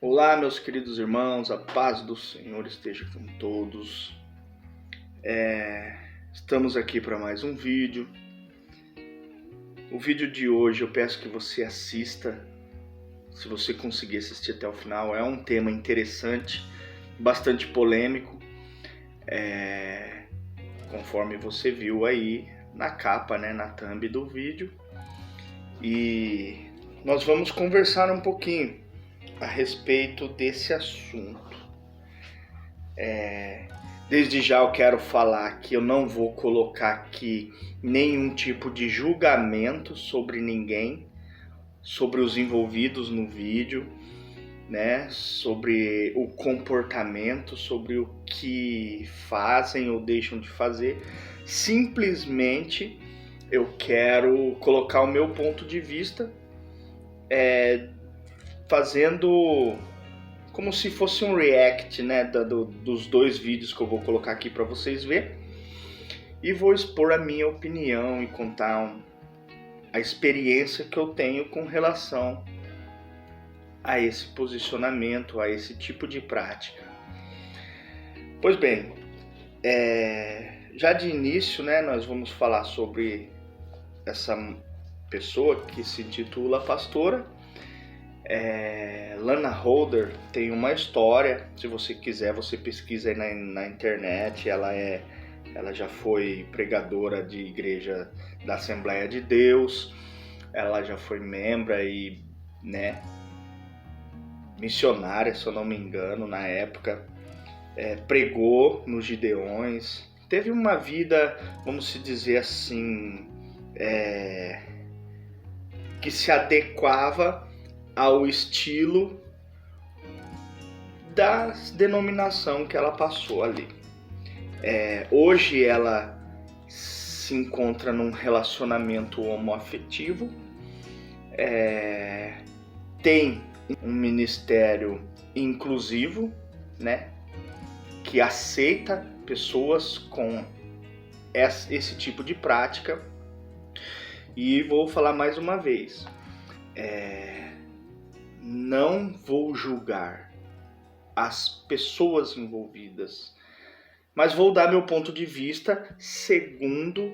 Olá, meus queridos irmãos, a paz do Senhor esteja com todos. Estamos aqui para mais um vídeo. O vídeo de hoje eu peço que você assista, se você conseguir assistir até o final. É um tema interessante, bastante polêmico, conforme você viu aí na capa, na thumb do vídeo. E nós vamos conversar um pouquinho a respeito desse assunto. Desde já eu quero falar que eu não vou colocar aqui nenhum tipo de julgamento sobre ninguém, sobre os envolvidos no vídeo, sobre o comportamento, sobre o que fazem ou deixam de fazer. Simplesmente eu quero colocar o meu ponto de vista, fazendo como se fosse um react, dos dois vídeos que eu vou colocar aqui para vocês verem. E vou expor a minha opinião e contar a experiência que eu tenho com relação a esse posicionamento, a esse tipo de prática. Pois bem, já de início, nós vamos falar sobre essa pessoa que se intitula pastora. Lana Holder tem uma história, se você quiser você pesquisa aí na internet. Ela já foi pregadora de igreja da Assembleia de Deus, ela já foi membro e missionária, se eu não me engano, na época, pregou nos Gideões, teve uma vida, vamos dizer assim, que se adequava ao estilo da denominação que ela passou ali. Hoje ela se encontra num relacionamento homoafetivo, tem um ministério inclusivo, que aceita pessoas com esse tipo de prática. E vou falar mais uma vez, não vou julgar as pessoas envolvidas, mas vou dar meu ponto de vista segundo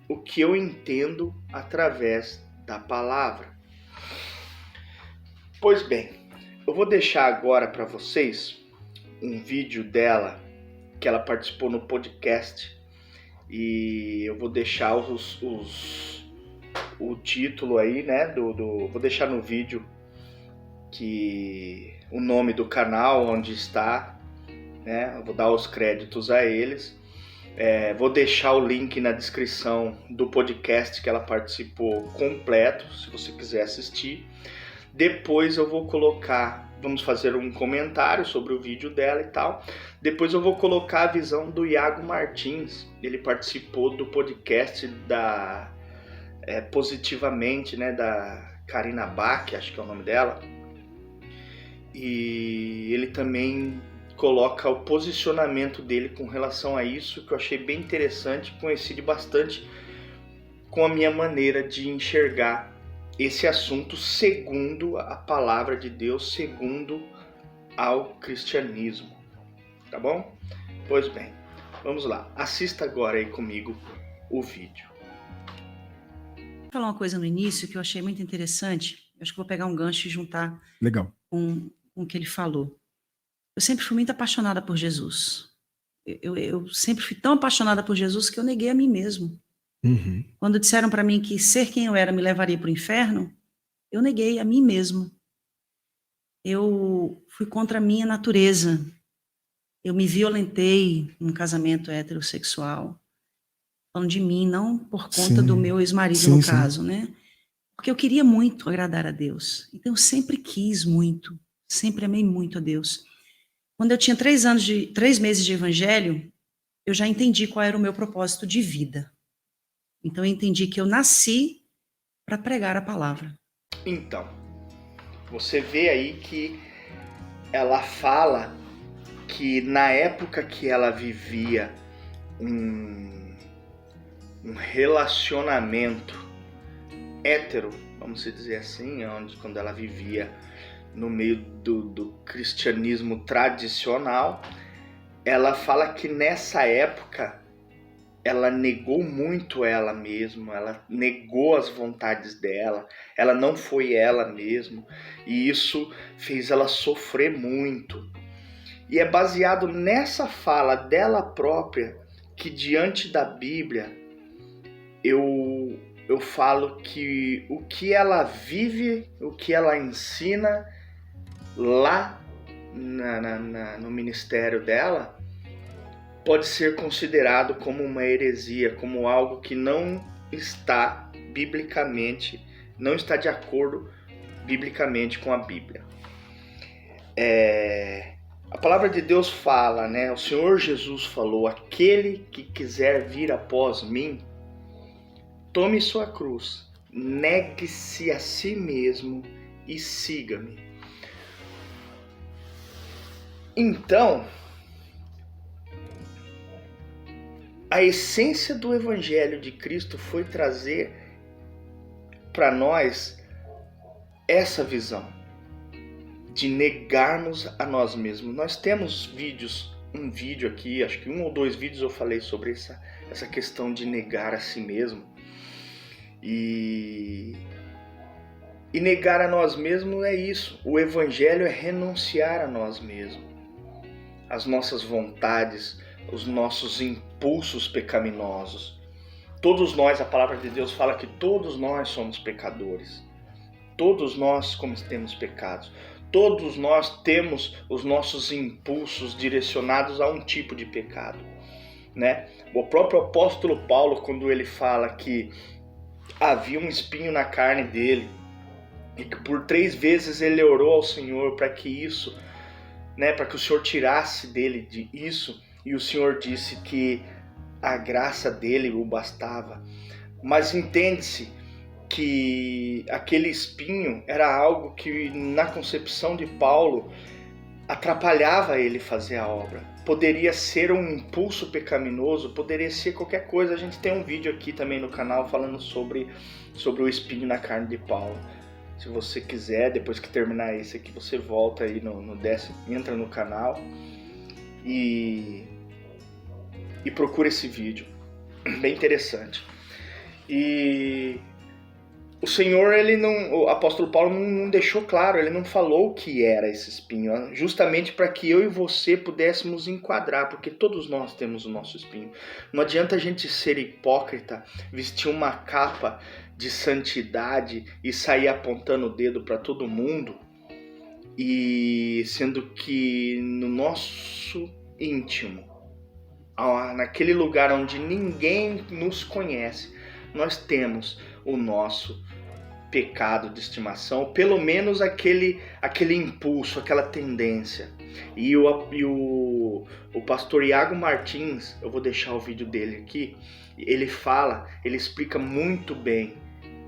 o que eu entendo através da palavra. Pois bem, eu vou deixar agora para vocês um vídeo dela, que ela participou no podcast, e eu vou deixar o título aí, vou deixar no vídeo que o nome do canal, onde está, eu vou dar os créditos a eles. Vou deixar o link na descrição do podcast que ela participou completo, se você quiser assistir. Depois eu vou colocar, vamos fazer um comentário sobre o vídeo dela e tal. Depois eu vou colocar a visão do Iago Martins. Ele participou do podcast da Positivamente, da Karina Bach, acho que é o nome dela. E ele também coloca o posicionamento dele com relação a isso, que eu achei bem interessante, coincide bastante com a minha maneira de enxergar esse assunto segundo a palavra de Deus, segundo ao cristianismo, tá bom? Pois bem, vamos lá, assista agora aí comigo o vídeo. Vou falar uma coisa no início que eu achei muito interessante, eu acho que vou pegar um gancho e juntar Legal. com o que ele falou. Eu sempre fui muito apaixonada por Jesus. Eu sempre fui tão apaixonada por Jesus que eu neguei a mim mesmo. Uhum. Quando disseram para mim que ser quem eu era me levaria para o inferno, eu neguei a mim mesmo. Eu fui contra a minha natureza. Eu me violentei num casamento heterossexual. Falando de mim, não por conta do meu ex-marido, no caso, Porque eu queria muito agradar a Deus. Então eu sempre quis muito, sempre amei muito a Deus. Quando eu tinha 3 meses de evangelho, eu já entendi qual era o meu propósito de vida. Então eu entendi que eu nasci para pregar a palavra. Então, você vê aí que ela fala que na época que ela vivia um relacionamento hétero, vamos dizer assim, quando ela vivia no meio do cristianismo tradicional, ela fala que nessa época ela negou muito ela mesma, ela negou as vontades dela, ela não foi ela mesma, e isso fez ela sofrer muito. E é baseado nessa fala dela própria que, diante da Bíblia, eu falo que o que ela vive, o que ela ensina lá no ministério dela, pode ser considerado como uma heresia, como algo que não está biblicamente, não está de acordo biblicamente com a Bíblia. A palavra de Deus fala, né? O Senhor Jesus falou: aquele que quiser vir após mim, tome sua cruz, negue-se a si mesmo e siga-me. Então, a essência do Evangelho de Cristo foi trazer para nós essa visão de negarmos a nós mesmos. Nós temos um vídeo aqui, acho que 1 ou 2 vídeos eu falei sobre essa questão de negar a si mesmo. E negar a nós mesmos é isso. O Evangelho é renunciar a nós mesmos, as nossas vontades, os nossos impulsos pecaminosos. Todos nós, a palavra de Deus fala que todos nós somos pecadores. Todos nós cometemos pecados. Todos nós temos os nossos impulsos direcionados a um tipo de pecado, né? O próprio apóstolo Paulo, quando ele fala que havia um espinho na carne dele e que por 3 vezes ele orou ao Senhor para que isso, né, para que o Senhor tirasse dele isso, e o Senhor disse que a graça dele o bastava. Mas entende-se que aquele espinho era algo que, na concepção de Paulo, atrapalhava ele fazer a obra. Poderia ser um impulso pecaminoso, poderia ser qualquer coisa. A gente tem um vídeo aqui também no canal falando sobre o espinho na carne de Paulo. Se você quiser, depois que terminar esse aqui, você volta aí entra no canal e procura esse vídeo, bem interessante. E o Senhor, o apóstolo Paulo não deixou claro, ele não falou o que era esse espinho, justamente para que eu e você pudéssemos enquadrar, porque todos nós temos o nosso espinho. Não adianta a gente ser hipócrita, vestir uma capa de santidade e sair apontando o dedo para todo mundo, e sendo que no nosso íntimo, naquele lugar onde ninguém nos conhece, nós temos o nosso pecado de estimação, ou pelo menos aquele impulso, aquela tendência. E o pastor Iago Martins, eu vou deixar o vídeo dele aqui, ele explica muito bem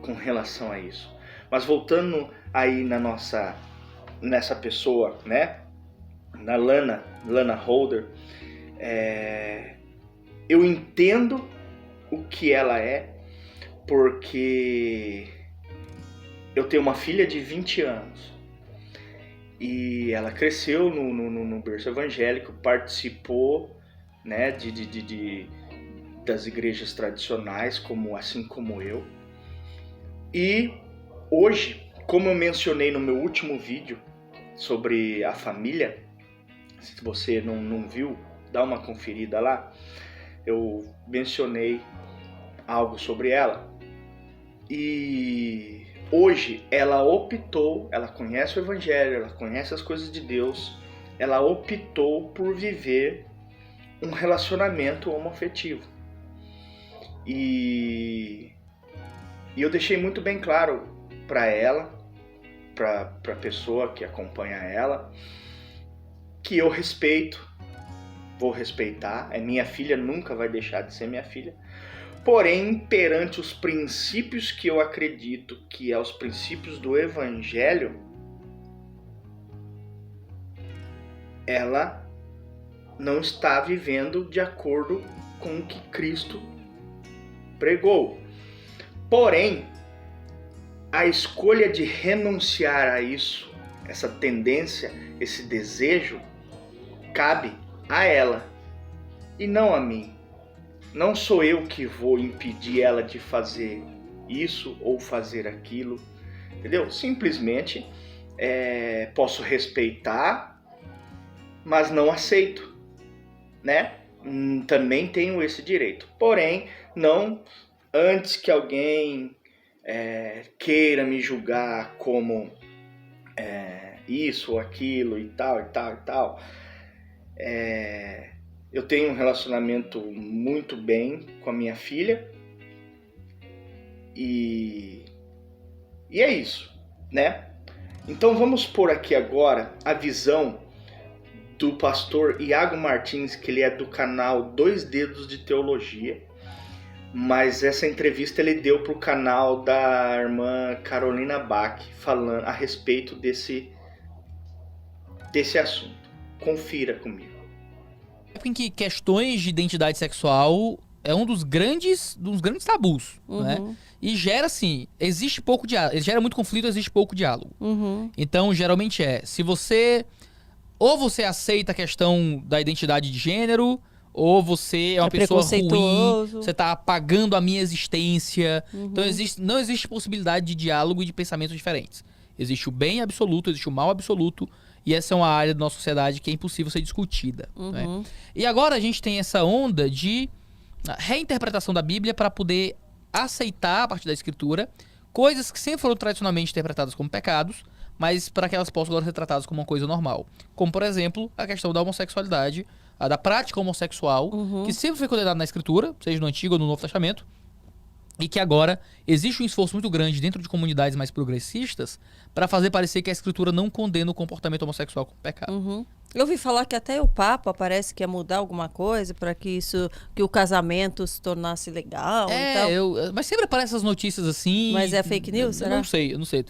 com relação a isso. Mas voltando aí nessa pessoa, né, na Lana Holder, eu entendo o que ela é, porque eu tenho uma filha de 20 anos e ela cresceu no berço evangélico, participou, né, das igrejas tradicionais, assim como eu. E hoje, como eu mencionei no meu último vídeo sobre a família, se você não viu, dá uma conferida lá, eu mencionei algo sobre ela. E hoje ela conhece o Evangelho, ela conhece as coisas de Deus, ela optou por viver um relacionamento homoafetivo. E eu deixei muito bem claro para ela, para a pessoa que acompanha ela, que eu vou respeitar, é minha filha, nunca vai deixar de ser minha filha. Porém, perante os princípios que eu acredito que é os princípios do Evangelho, ela não está vivendo de acordo com o que Cristo pregou. Porém, a escolha de renunciar a isso essa tendência, esse desejo, cabe a ela e não a mim. Não sou eu que vou impedir ela de fazer isso ou fazer aquilo, entendeu? Simplesmente posso respeitar, mas não aceito, né? Também tenho esse direito. Porém, não antes que alguém queira me julgar como isso ou aquilo e tal e tal e tal. Eu tenho um relacionamento muito bem com a minha filha e é isso, né? Então vamos pôr aqui agora a visão do pastor Iago Martins, que ele é do canal Dois Dedos de Teologia, mas essa entrevista ele deu para o canal da irmã Carolina Bach, falando a respeito desse assunto. Confira comigo. Em que questões de identidade sexual é um dos grandes tabus, né? E gera, assim, gera muito conflito, existe pouco diálogo. Então, geralmente se você... Ou você aceita a questão da identidade de gênero, ou você é uma pessoa ruim, você tá apagando a minha existência. Então, não existe possibilidade de diálogo e de pensamentos diferentes. Existe o bem absoluto, existe o mal absoluto, e essa é uma área da nossa sociedade que é impossível ser discutida. Né? E agora a gente tem essa onda de reinterpretação da Bíblia para poder aceitar, a partir da Escritura, coisas que sempre foram tradicionalmente interpretadas como pecados, mas para que elas possam agora ser tratadas como uma coisa normal. Como, por exemplo, a questão da homossexualidade, da prática homossexual, que sempre foi condenada na Escritura, seja no Antigo ou no Novo Testamento, e que agora existe um esforço muito grande dentro de comunidades mais progressistas para fazer parecer que a Escritura não condena o comportamento homossexual como pecado. Eu ouvi falar que até o Papa parece que ia mudar alguma coisa para que o casamento se tornasse legal e tal. Mas sempre aparecem essas notícias assim. Mas é fake news, será? Eu não sei,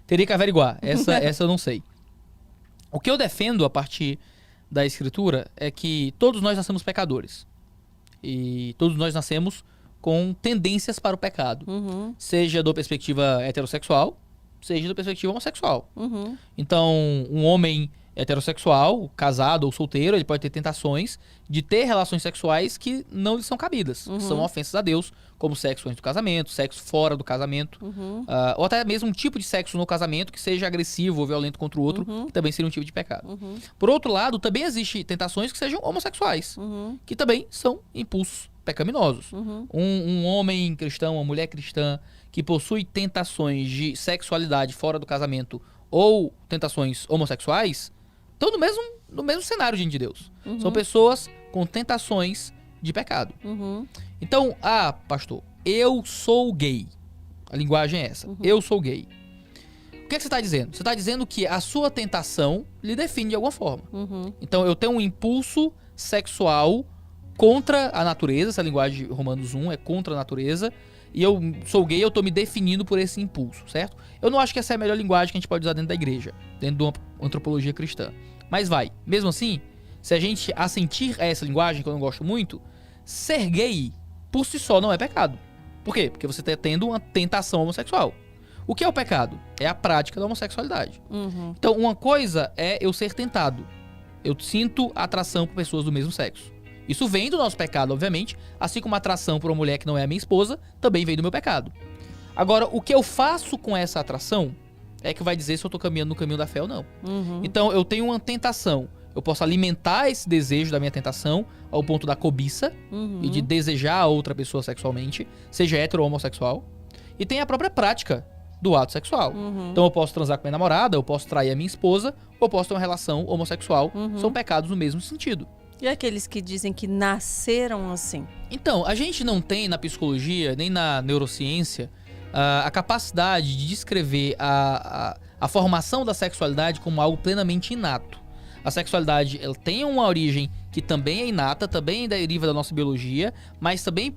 teria que averiguar. Essa eu não sei. O que eu defendo a partir da Escritura é que todos nós nascemos pecadores. E todos nós nascemos com tendências para o pecado. Seja da perspectiva heterossexual, seja da perspectiva homossexual. Então, um homem heterossexual, casado ou solteiro, ele pode ter tentações de ter relações sexuais que não lhe são cabidas, que são ofensas a Deus, como sexo antes do casamento, sexo fora do casamento, ou até mesmo um tipo de sexo no casamento que seja agressivo ou violento contra o outro, que também seria um tipo de pecado. Por outro lado, também existem tentações que sejam homossexuais, que também são impulsos pecaminosos. Um homem cristão, uma mulher cristã que possui tentações de sexualidade fora do casamento ou tentações homossexuais estão no mesmo cenário diante de Deus. São pessoas com tentações de pecado. Então, pastor, eu sou gay. A linguagem é essa. Eu sou gay. O que você está dizendo? Você está dizendo que a sua tentação lhe define de alguma forma. Então, eu tenho um impulso sexual contra a natureza. Essa linguagem de Romanos 1 é contra a natureza. E eu sou gay, eu tô me definindo por esse impulso, certo? Eu não acho que essa é a melhor linguagem que a gente pode usar dentro da igreja, dentro de uma antropologia cristã. Mas mesmo assim, se a gente assentir a essa linguagem, que eu não gosto muito, ser gay por si só não é pecado. Por quê? Porque você está tendo uma tentação homossexual. O que é o pecado? É a prática da homossexualidade. Então, uma coisa é eu ser tentado. Eu sinto atração por pessoas do mesmo sexo. Isso vem do nosso pecado, obviamente, assim como a atração por uma mulher que não é a minha esposa também vem do meu pecado. Agora, o que eu faço com essa atração é que vai dizer se eu tô caminhando no caminho da fé ou não. Então, eu tenho uma tentação. Eu posso alimentar esse desejo da minha tentação ao ponto da cobiça e de desejar a outra pessoa sexualmente, seja hétero ou homossexual. E tem a própria prática do ato sexual. Então, eu posso transar com minha namorada, eu posso trair a minha esposa, ou eu posso ter uma relação homossexual. São pecados no mesmo sentido. E aqueles que dizem que nasceram assim? Então, a gente não tem na psicologia, nem na neurociência, a capacidade de descrever a formação da sexualidade como algo plenamente inato. A sexualidade ela tem uma origem que também é inata, também deriva da nossa biologia, mas também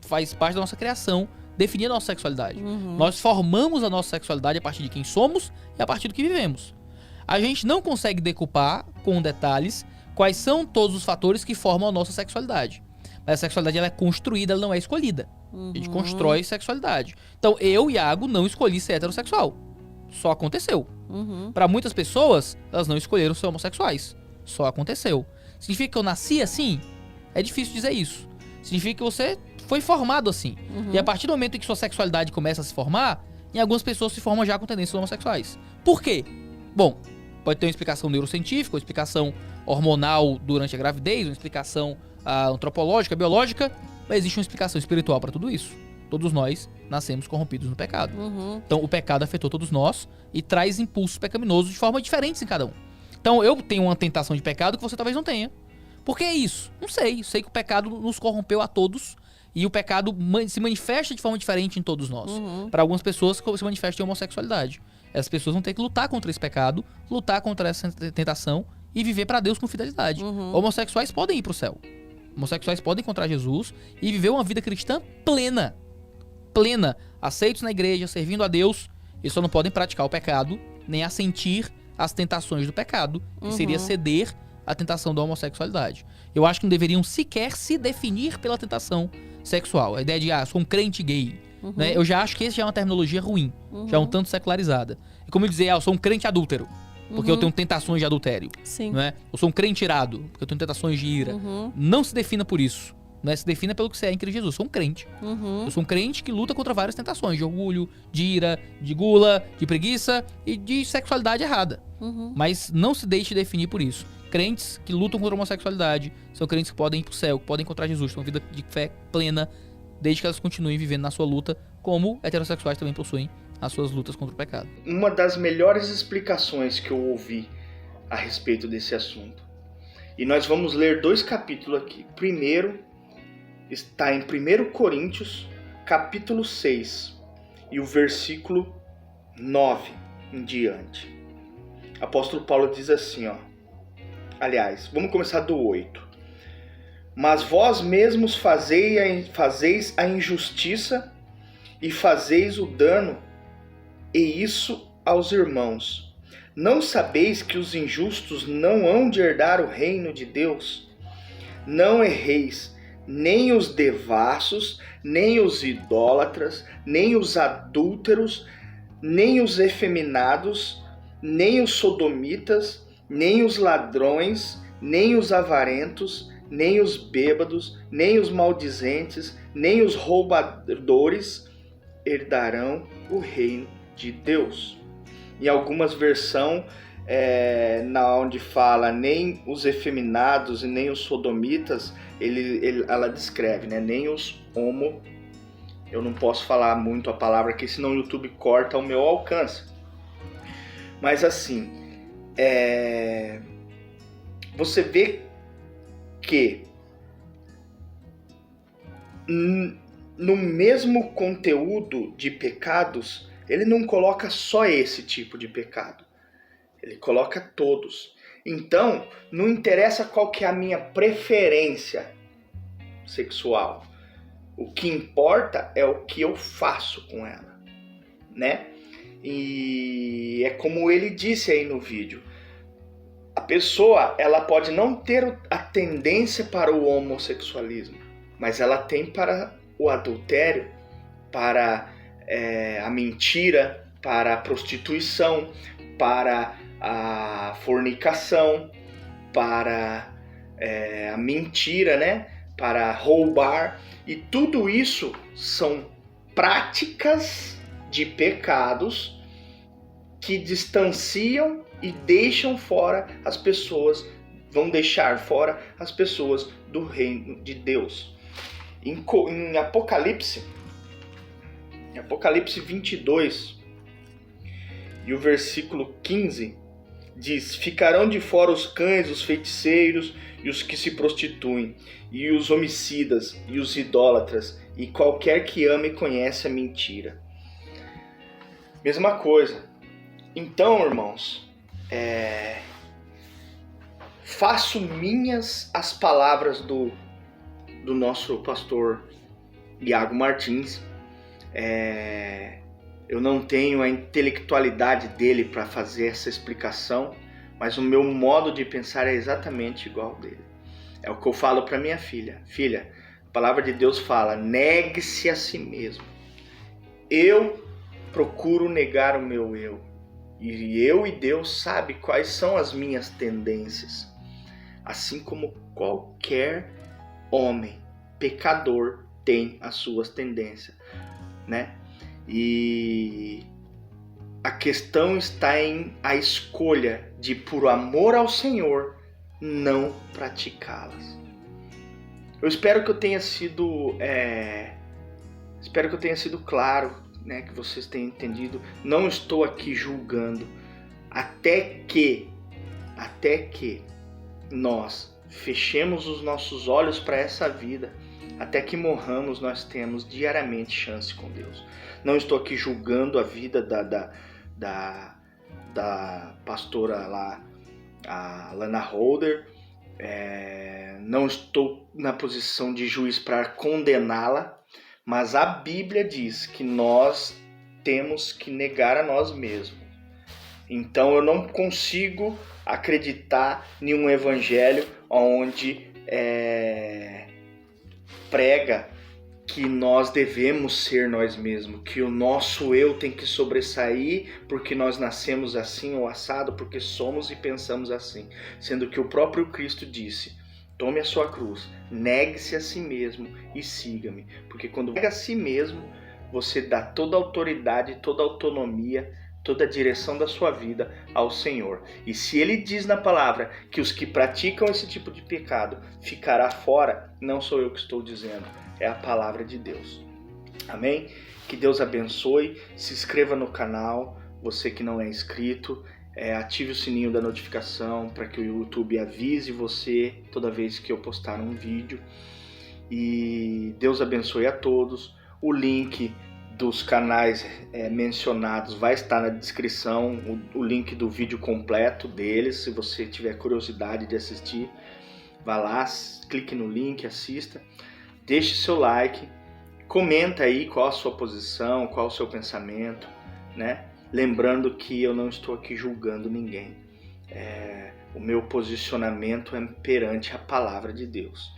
faz parte da nossa criação, definir a nossa sexualidade. Nós formamos a nossa sexualidade a partir de quem somos e a partir do que vivemos. A gente não consegue decupar com detalhes quais são todos os fatores que formam a nossa sexualidade. Mas a sexualidade ela é construída, ela não é escolhida. A gente constrói sexualidade. Então, eu, Iago, não escolhi ser heterossexual. Só aconteceu. Uhum. Pra muitas pessoas, elas não escolheram ser homossexuais. Só aconteceu. Significa que eu nasci assim? É difícil dizer isso. Significa que você foi formado assim. Uhum. E a partir do momento em que sua sexualidade começa a se formar, em algumas pessoas se formam já com tendências homossexuais. Por quê? Bom, pode ter uma explicação neurocientífica, uma explicação hormonal durante a gravidez, uma explicação antropológica, biológica, mas existe uma explicação espiritual para tudo isso. Todos nós nascemos corrompidos no pecado. Uhum. Então o pecado afetou todos nós e traz impulsos pecaminosos de forma diferentes em cada um. Então eu tenho uma tentação de pecado que você talvez não tenha. Por que isso? Não sei. Sei que o pecado nos corrompeu a todos e o pecado se manifesta de forma diferente em todos nós. Uhum. Para algumas pessoas se manifesta em homossexualidade. Essas pessoas vão ter que lutar contra esse pecado, lutar contra essa tentação e viver para Deus com fidelidade. Uhum. Homossexuais podem ir pro céu. Homossexuais podem encontrar Jesus e viver uma vida cristã plena. Plena. Aceitos na igreja, servindo a Deus. E só não podem praticar o pecado, nem assentir às tentações do pecado, que seria ceder à tentação da homossexualidade. Eu acho que não deveriam sequer se definir pela tentação sexual. A ideia de, sou um crente gay. Né? Eu já acho que essa já é uma terminologia ruim, já é um tanto secularizada. É como eu dizer, eu sou um crente adúltero, porque eu tenho tentações de adultério. Sim. Né? Eu sou um crente irado, porque eu tenho tentações de ira. Não se defina por isso. Né? Se defina pelo que você é em Cristo Jesus. Eu sou um crente. Eu sou um crente que luta contra várias tentações, de orgulho, de ira, de gula, de preguiça e de sexualidade errada. Mas não se deixe definir por isso. Crentes que lutam contra a homossexualidade são crentes que podem ir pro céu, que podem encontrar Jesus, têm uma vida de fé plena, desde que elas continuem vivendo na sua luta, como heterossexuais também possuem as suas lutas contra o pecado. Uma das melhores explicações que eu ouvi a respeito desse assunto. E nós vamos ler 2 capítulos aqui. Primeiro está em 1 Coríntios, capítulo 6, e o versículo 9 em diante. Apóstolo Paulo diz assim, aliás, vamos começar do 8. Mas vós mesmos fazeis a injustiça e fazeis o dano, e isso aos irmãos. Não sabeis que os injustos não hão de herdar o reino de Deus? Não erreis, nem os devassos, nem os idólatras, nem os adúlteros, nem os efeminados, nem os sodomitas, nem os ladrões, nem os avarentos, nem os bêbados, nem os maldizentes, nem os roubadores herdarão o reino de Deus. Em algumas versões, na onde fala nem os efeminados e nem os sodomitas, ela descreve, né? Nem os homo. Eu não posso falar muito a palavra aqui, senão o YouTube corta o meu alcance. Mas assim, você vê que no mesmo conteúdo de pecados, ele não coloca só esse tipo de pecado. Ele coloca todos. Então, não interessa qual que é a minha preferência sexual. O que importa é o que eu faço com ela, né? E é como ele disse aí no vídeo. A pessoa, ela pode não ter a tendência para o homossexualismo, mas ela tem para o adultério, para a mentira, para a prostituição, para a fornicação, para a mentira, né? Para roubar. E tudo isso são práticas de pecados que distanciam e deixam fora as pessoas, vão deixar fora as pessoas do reino de Deus. Em Apocalipse 22 e o versículo 15 diz: ficarão de fora os cães, os feiticeiros e os que se prostituem, e os homicidas e os idólatras, e qualquer que ame e conhece a mentira. Mesma coisa. Então, irmãos, faço minhas as palavras do nosso pastor Iago Martins. Eu não tenho a intelectualidade dele para fazer essa explicação, mas o meu modo de pensar é exatamente igual ao dele. É o que eu falo para minha filha. Filha, a palavra de Deus fala: negue-se a si mesmo. Eu procuro negar o meu eu. E eu e Deus sabe quais são as minhas tendências. Assim como qualquer homem pecador tem as suas tendências, né? E a questão está em a escolha de, por amor ao Senhor, não praticá-las. Eu espero que eu tenha sido claro, né, que vocês tenham entendido. Não estou aqui julgando, até que nós fechemos os nossos olhos para essa vida, até que morramos, nós temos diariamente chance com Deus. Não estou aqui julgando a vida da pastora lá, a Lana Holder. Não estou na posição de juiz para condená-la, mas a Bíblia diz que nós temos que negar a nós mesmos. Então eu não consigo acreditar em um evangelho onde prega que nós devemos ser nós mesmos, que o nosso eu tem que sobressair porque nós nascemos assim ou assado, porque somos e pensamos assim. Sendo que o próprio Cristo disse: tome a sua cruz, negue-se a si mesmo e siga-me. Porque quando nega a si mesmo, você dá toda a autoridade, toda a autonomia, toda a direção da sua vida ao Senhor. E se Ele diz na palavra que os que praticam esse tipo de pecado ficará fora, não sou eu que estou dizendo, é a palavra de Deus. Amém? Que Deus abençoe. Se inscreva no canal, você que não é inscrito. Ative o sininho da notificação para que o YouTube avise você toda vez que eu postar um vídeo. E Deus abençoe a todos. O link dos canais mencionados vai estar na descrição, o link do vídeo completo deles. Se você tiver curiosidade de assistir, vá lá, clique no link, assista. Deixe seu like, comenta aí qual a sua posição, qual o seu pensamento, né? Lembrando que eu não estou aqui julgando ninguém. O meu posicionamento é perante a palavra de Deus.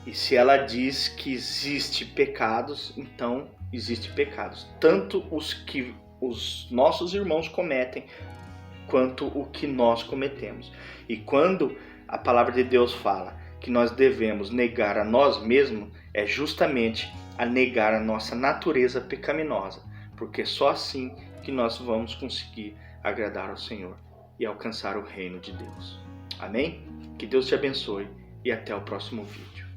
E se ela diz que existe pecados, então existe pecados. Tanto os que os nossos irmãos cometem, quanto o que nós cometemos. E quando a palavra de Deus fala que nós devemos negar a nós mesmos, é justamente a negar a nossa natureza pecaminosa. Porque só assim que nós vamos conseguir agradar ao Senhor e alcançar o reino de Deus. Amém? Que Deus te abençoe e até o próximo vídeo.